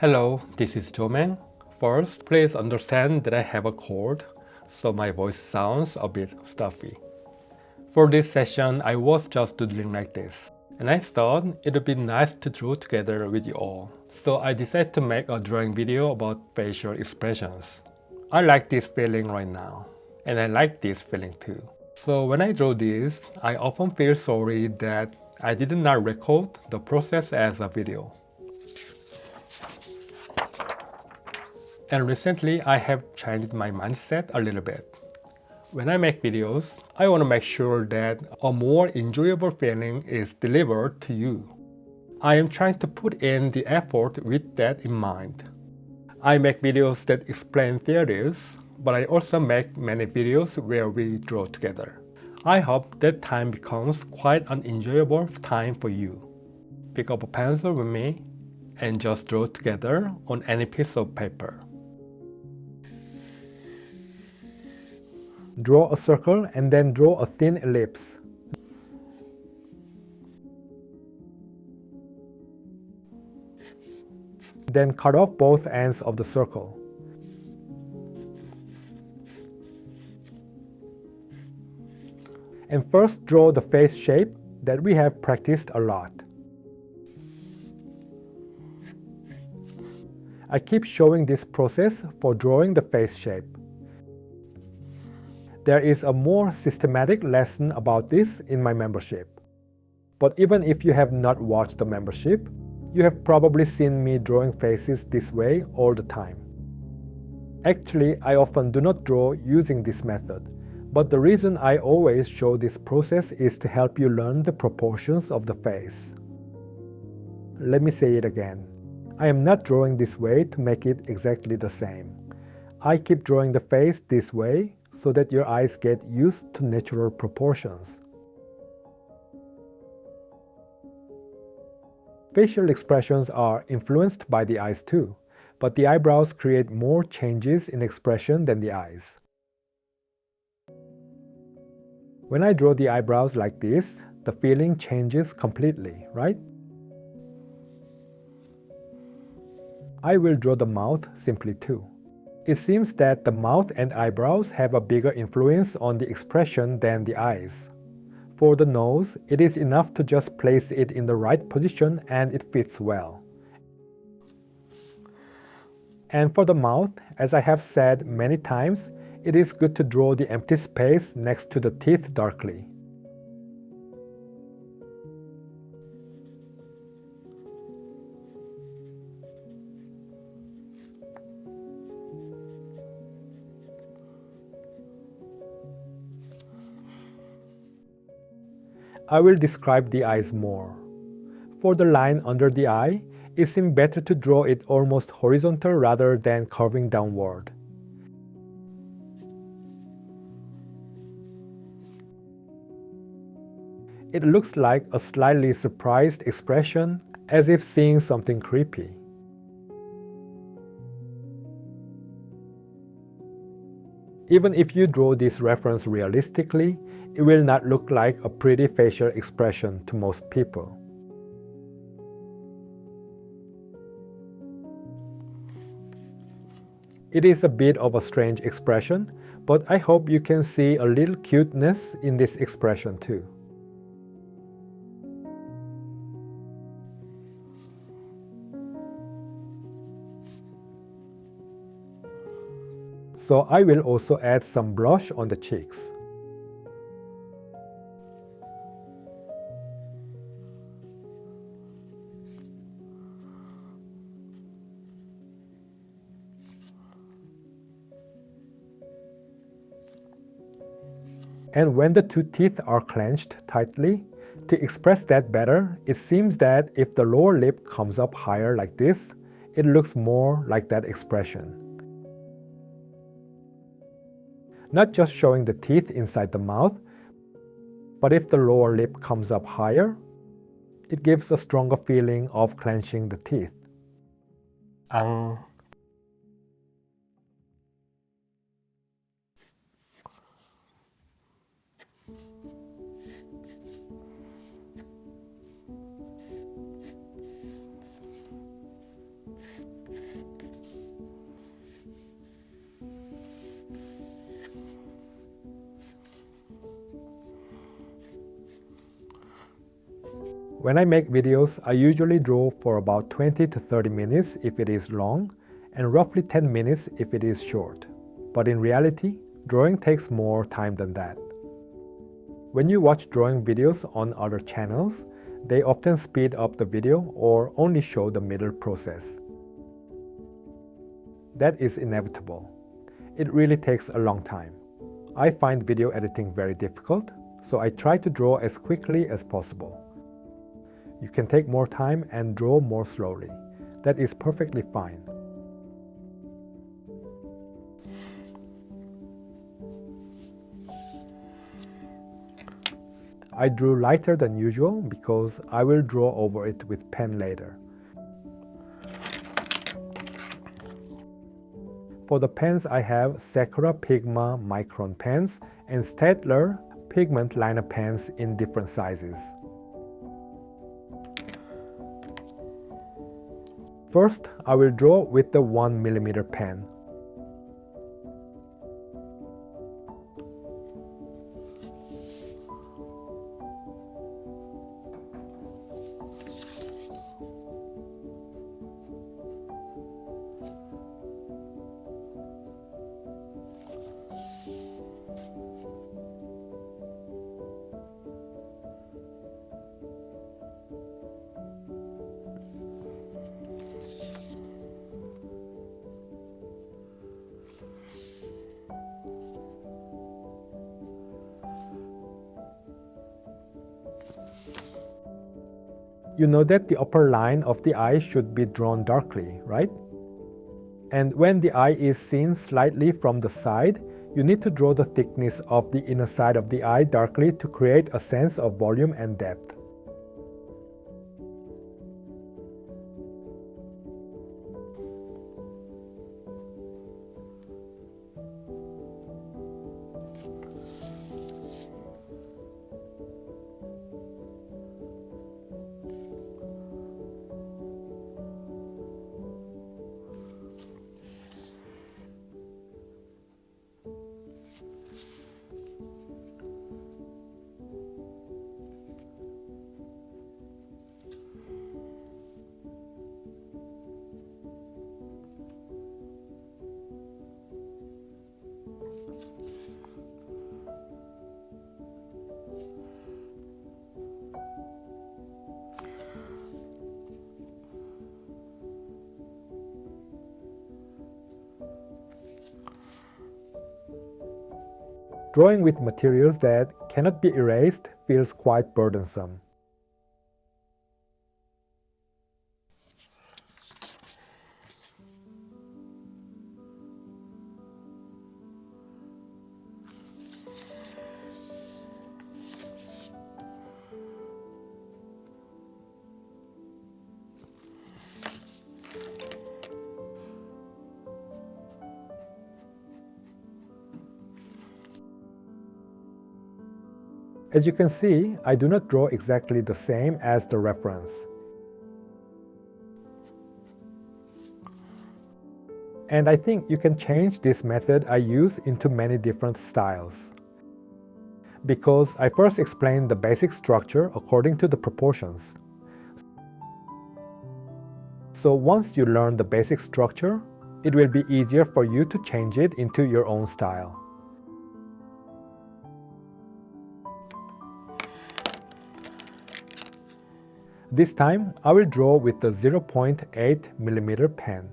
Hello, this is Jomeng. First, please understand that I have a cold, so my voice sounds a bit stuffy. For this session, I was just doodling like this, and I thought it would be nice to draw together with you all. So I decided to make a drawing video about facial expressions. I like this feeling right now, and I like this feeling too. So when I draw this, I often feel sorry that I did not record the process as a video. And recently, I have changed my mindset a little bit. When I make videos, I want to make sure that a more enjoyable feeling is delivered to you. I am trying to put in the effort with that in mind. I make videos that explain theories, but I also make many videos where we draw together. I hope that time becomes quite an enjoyable time for you. Pick up a pencil with me and just draw together on any piece of paper. Draw a circle and then draw a thin ellipse. Then cut off both ends of the circle. And first draw the face shape that we have practiced a lot. I keep showing this process for drawing the face shape. There is a more systematic lesson about this in my membership. But even if you have not watched the membership, you have probably seen me drawing faces this way all the time. Actually, I often do not draw using this method, but the reason I always show this process is to help you learn the proportions of the face. Let me say it again. I am not drawing this way to make it exactly the same. I keep drawing the face this way so that your eyes get used to natural proportions. Facial expressions are influenced by the eyes too, but the eyebrows create more changes in expression than the eyes. When I draw the eyebrows like this, the feeling changes completely, right? I will draw the mouth simply too. It seems that the mouth and eyebrows have a bigger influence on the expression than the eyes. For the nose, it is enough to just place it in the right position and it fits well. And for the mouth, as I have said many times, it is good to draw the empty space next to the teeth darkly. I will describe the eyes more. For the line under the eye, it seems better to draw it almost horizontal rather than curving downward. It looks like a slightly surprised expression, as if seeing something creepy. Even if you draw this reference realistically, it will not look like a pretty facial expression to most people. It is a bit of a strange expression, but I hope you can see a little cuteness in this expression too. So I will also add some blush on the cheeks. And when the two teeth are clenched tightly, to express that better, it seems that if the lower lip comes up higher like this, it looks more like that expression. Not just showing the teeth inside the mouth, but if the lower lip comes up higher, it gives a stronger feeling of clenching the teeth. When I make videos, I usually draw for about 20 to 30 minutes if it is long, and roughly 10 minutes if it is short. But in reality, drawing takes more time than that. When you watch drawing videos on other channels, they often speed up the video or only show the middle process. That is inevitable. It really takes a long time. I find video editing very difficult, so I try to draw as quickly as possible. You can take more time and draw more slowly. That is perfectly fine. I drew lighter than usual because I will draw over it with pen later. For the pens, I have Sakura Pigma Micron pens and Staedtler pigment liner pens in different sizes. First, I will draw with the 1mm pen. You know that the upper line of the eye should be drawn darkly, right? And when the eye is seen slightly from the side, you need to draw the thickness of the inner side of the eye darkly to create a sense of volume and depth. Drawing with materials that cannot be erased feels quite burdensome. As you can see, I do not draw exactly the same as the reference. And I think you can change this method I use into many different styles. Because I first explained the basic structure according to the proportions. So once you learn the basic structure, it will be easier for you to change it into your own style. This time, I will draw with the 0.8mm pen.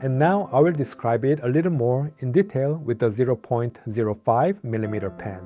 And now I will describe it a little more in detail with the 0.05mm pen.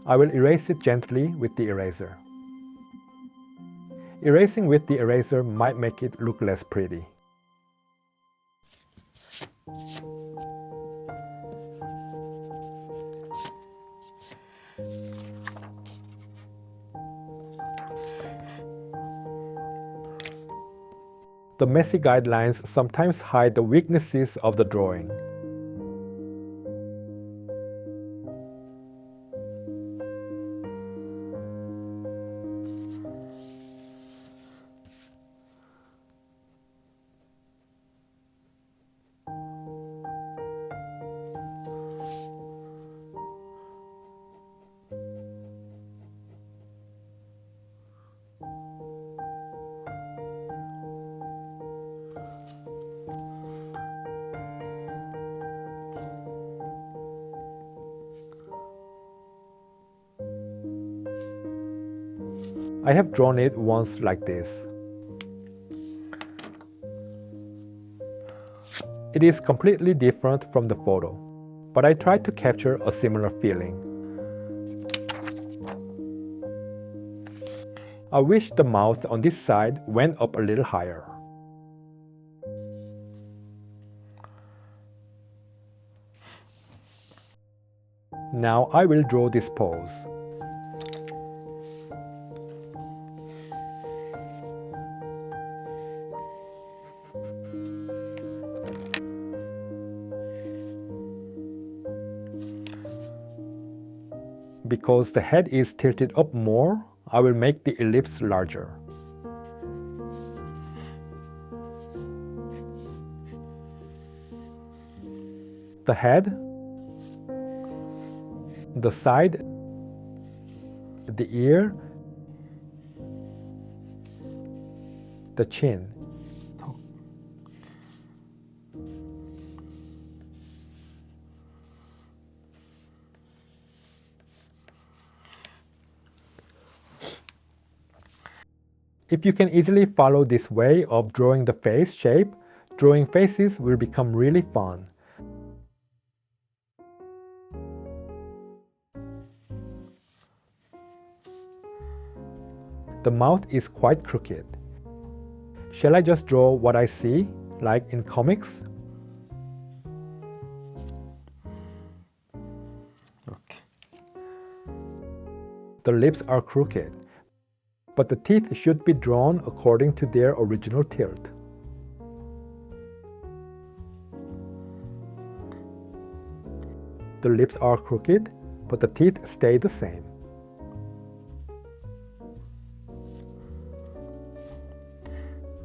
I will erase it gently with the eraser. Erasing with the eraser might make it look less pretty. The messy guidelines sometimes hide the weaknesses of the drawing. I have drawn it once like this. It is completely different from the photo, but I tried to capture a similar feeling. I wish the mouth on this side went up a little higher. Now I will draw this pose. Because the head is tilted up more, I will make the ellipse larger. The head, the side, the ear, the chin. If you can easily follow this way of drawing the face shape, drawing faces will become really fun. The mouth is quite crooked. Shall I just draw what I see, like in comics? Okay. The lips are crooked, but the teeth should be drawn according to their original tilt. The lips are crooked, but the teeth stay the same.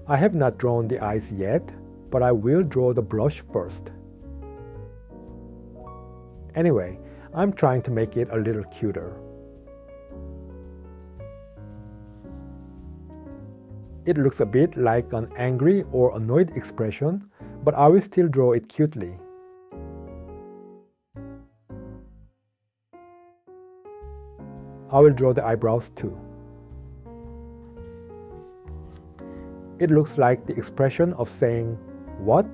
I have not drawn the eyes yet, but I will draw the blush first. Anyway, I'm trying to make it a little cuter. It looks a bit like an angry or annoyed expression, but I will still draw it cutely. I will draw the eyebrows too. It looks like the expression of saying, "What?"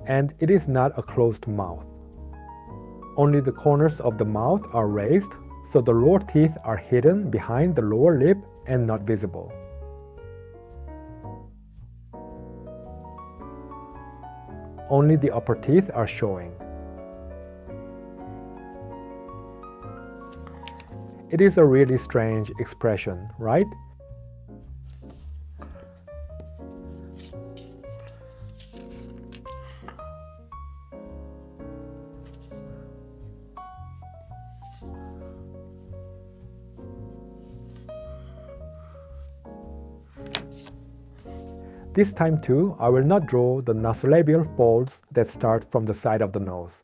And it is not a closed mouth. Only the corners of the mouth are raised, so the lower teeth are hidden behind the lower lip and not visible. Only the upper teeth are showing. It is a really strange expression, right? This time too, I will not draw the nasolabial folds that start from the side of the nose.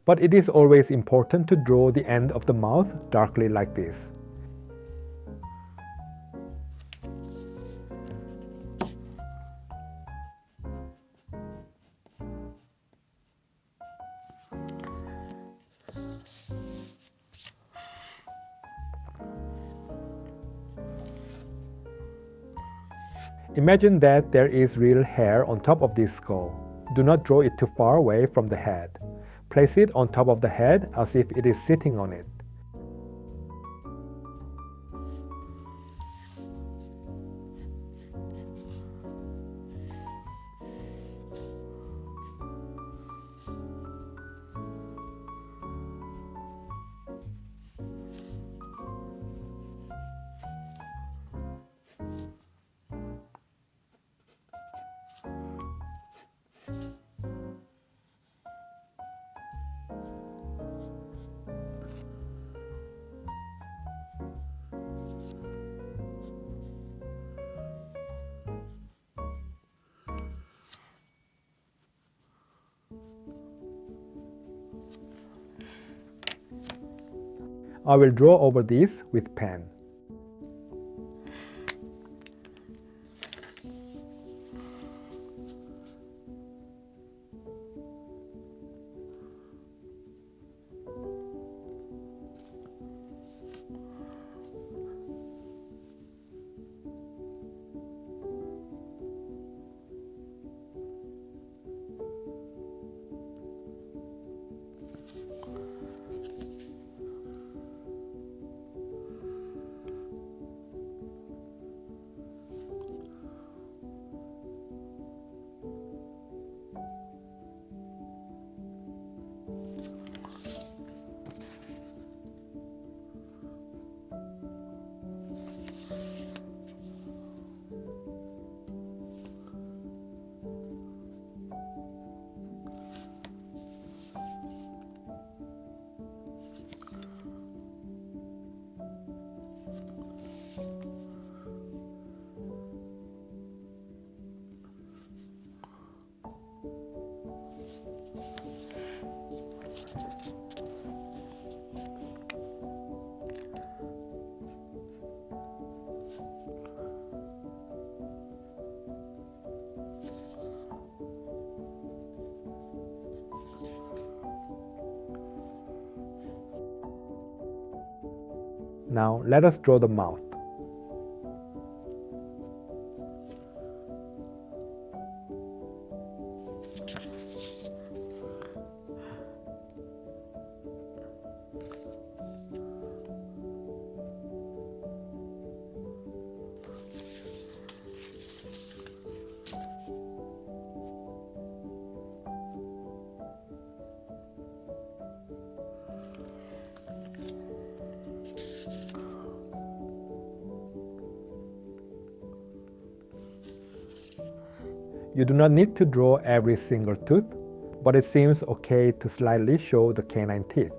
But it is always important to draw the end of the mouth darkly like this. Imagine that there is real hair on top of this skull. Do not draw it too far away from the head. Place it on top of the head as if it is sitting on it. I will draw over this with pen. Now let us draw the mouth. You do not need to draw every single tooth, but it seems okay to slightly show the canine teeth.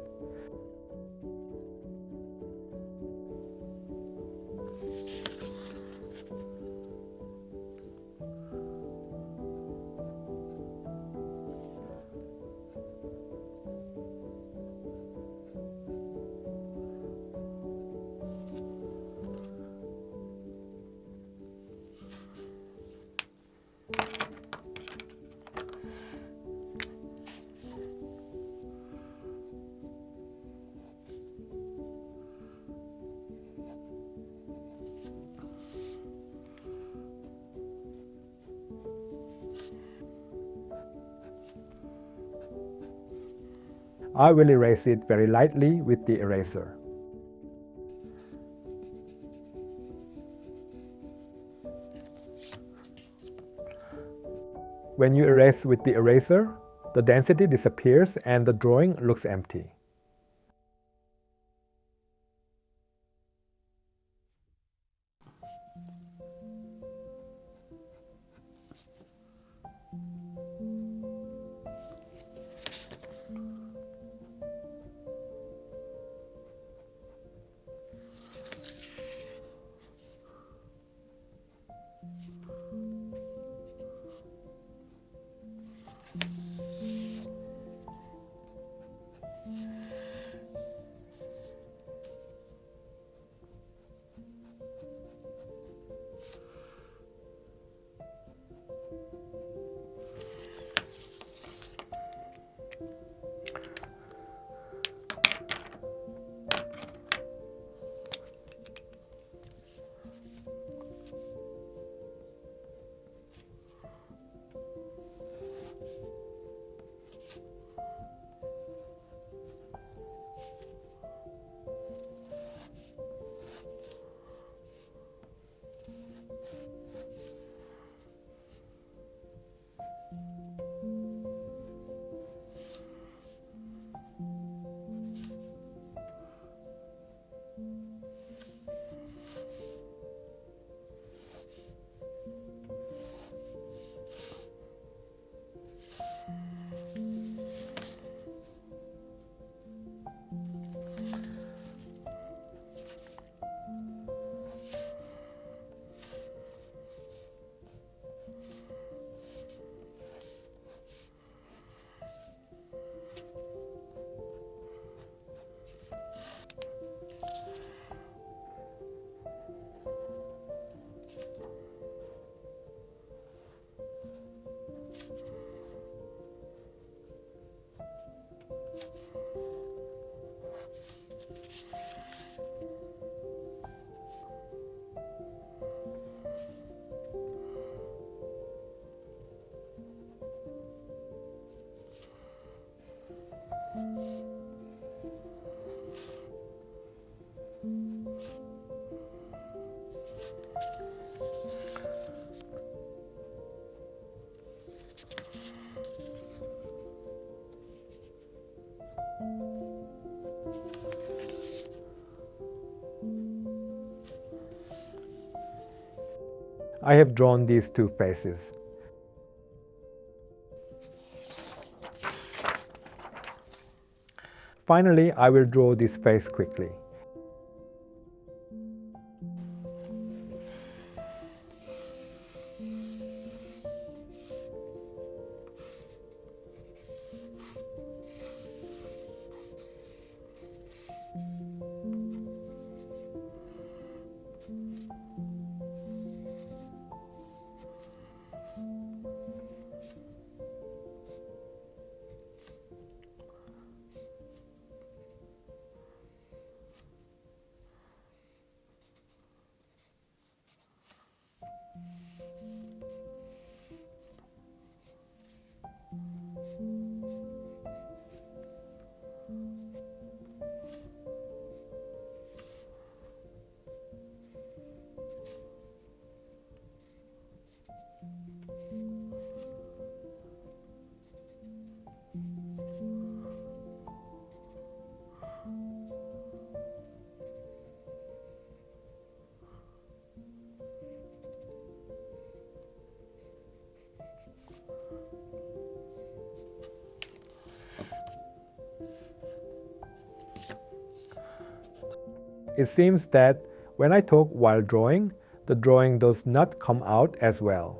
I will erase it very lightly with the eraser. When you erase with the eraser, the density disappears and the drawing looks empty. I have drawn these two faces. Finally, I will draw this face quickly. it seems that when I talk while drawing, the drawing does not come out as well.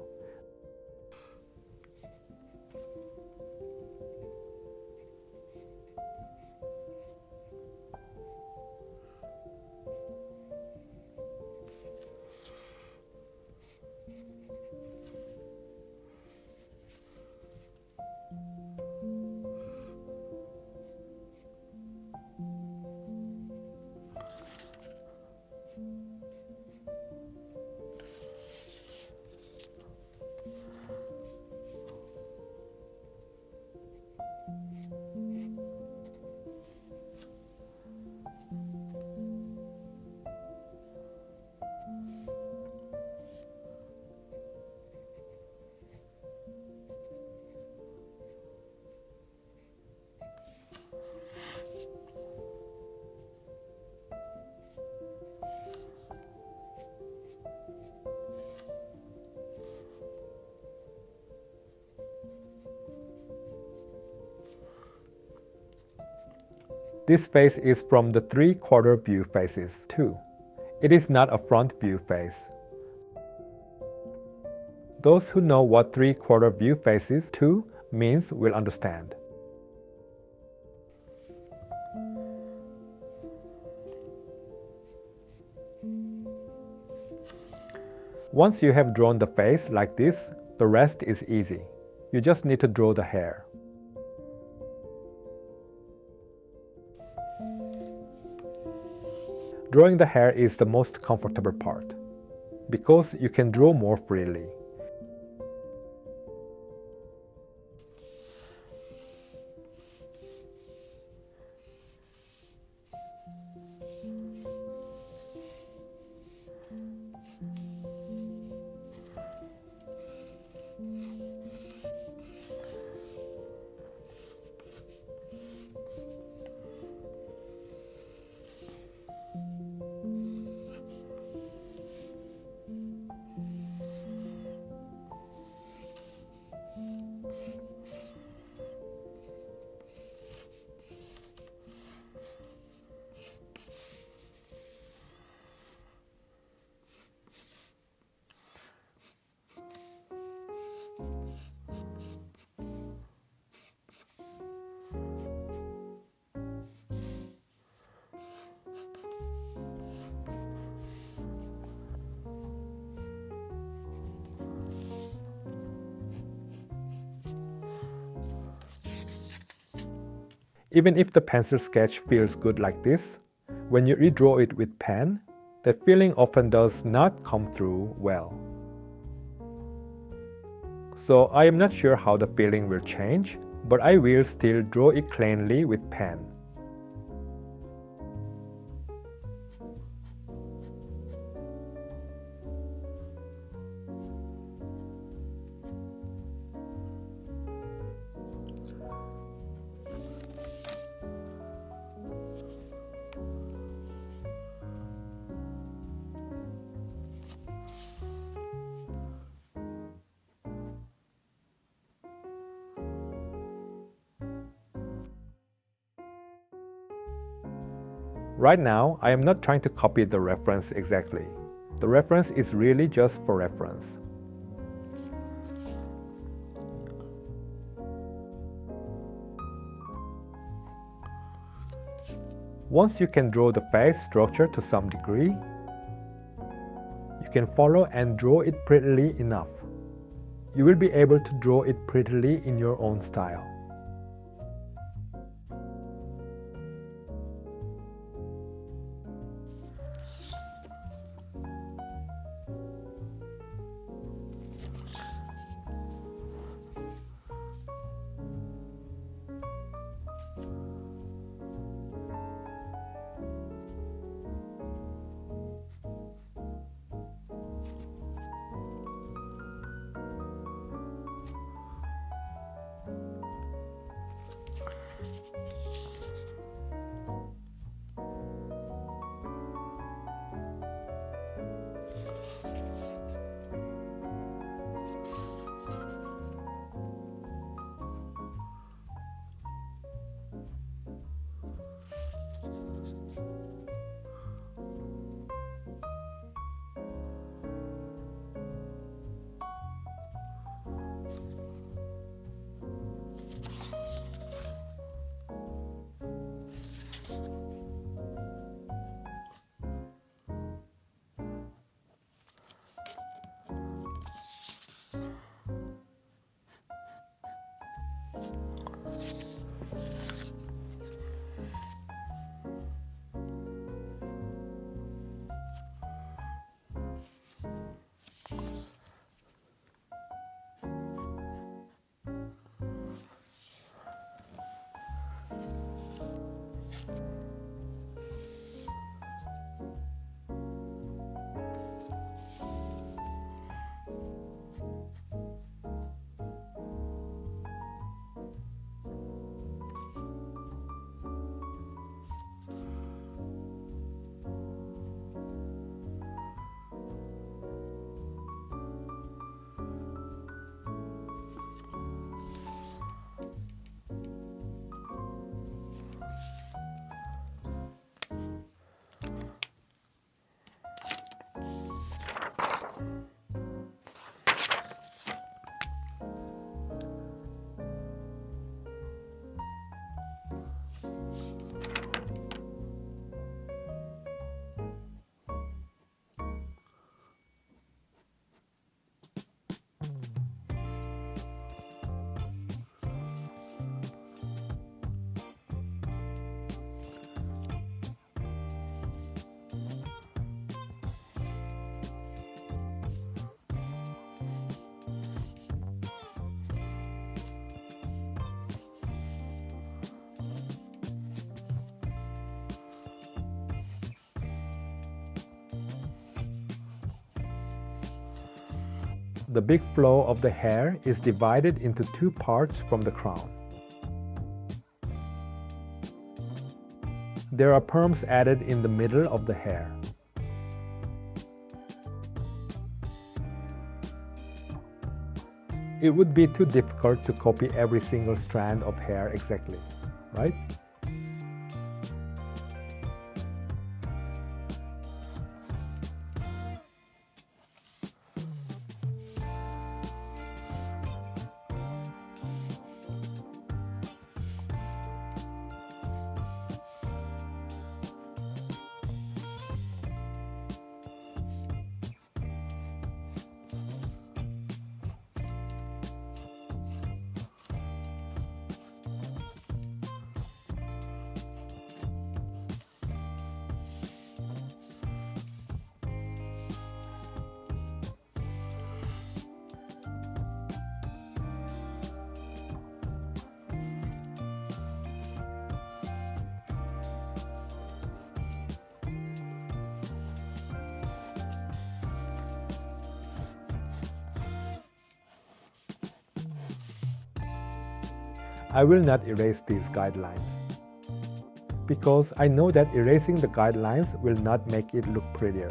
This face is from the 3/4 view faces too. It is not a front view face. Those who know what 3/4 view faces too means will understand. Once you have drawn the face like this, the rest is easy. You just need to draw the hair. Drawing the hair is the most comfortable part, because you can draw more freely. Even if the pencil sketch feels good like this, when you redraw it with pen, the feeling often does not come through well. So I am not sure how the feeling will change, but I will still draw it cleanly with pen. Right now, I am not trying to copy the reference exactly. The reference is really just for reference. Once you can draw the face structure to some degree, you can follow and draw it prettily enough. You will be able to draw it prettily in your own style. the big flow of the hair is divided into two parts from the crown. There are perms added in the middle of the hair. It would be too difficult to copy every single strand of hair exactly, right? I will not erase these guidelines, because I know that erasing the guidelines will not make it look prettier.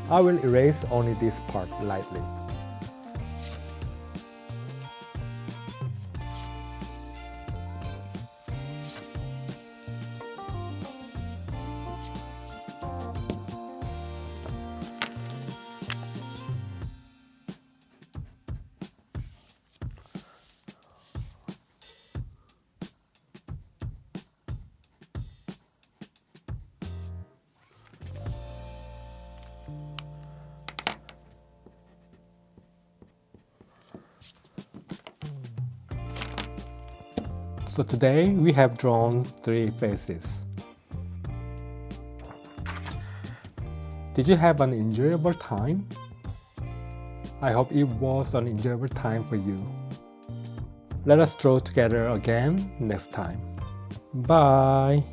I will erase only this part lightly. So today we have drawn 3 faces. Did you have an enjoyable time? I hope it was an enjoyable time for you. Let us draw together again next time. Bye!